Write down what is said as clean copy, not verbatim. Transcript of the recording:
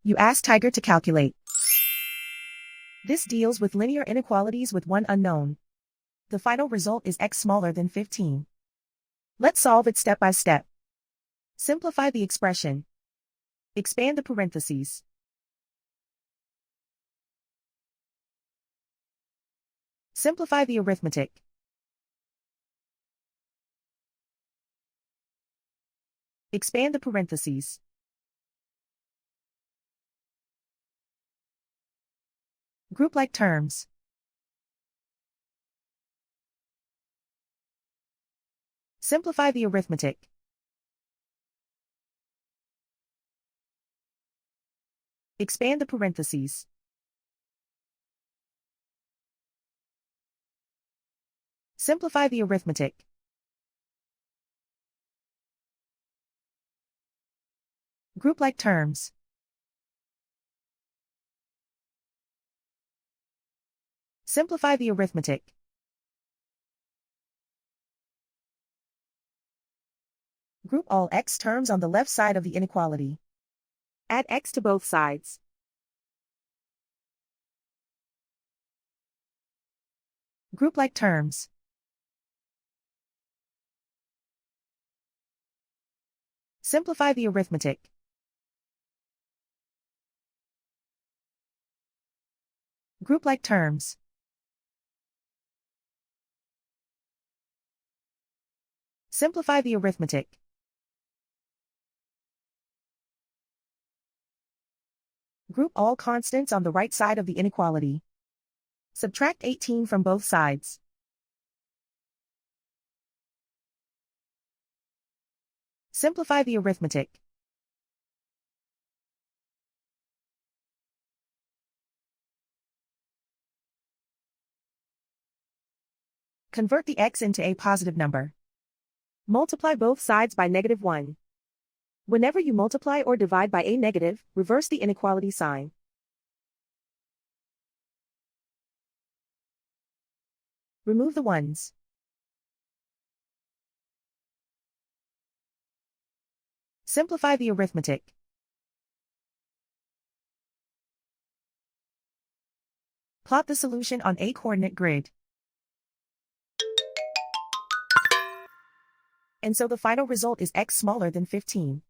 You ask Tiger to calculate. This deals with linear inequalities with one unknown. The final result is x smaller than 15. Let's solve it step by step. Simplify the expression. Expand the parentheses. Simplify the arithmetic. Expand the parentheses. Group like terms. Simplify the arithmetic. Expand the parentheses. Simplify the arithmetic. Group like terms. Simplify the arithmetic. Group all x terms on the left side of the inequality. Add x to both sides. Group like terms. Simplify the arithmetic. Group like terms. Simplify the arithmetic. Group all constants on the right side of the inequality. Subtract 18 from both sides. Simplify the arithmetic. Convert the x into a positive number. Multiply both sides by -1. Whenever you multiply or divide by a negative, reverse the inequality sign. Remove the ones. Simplify the arithmetic. Plot the solution on a coordinate grid. And so the final result is x smaller than 15.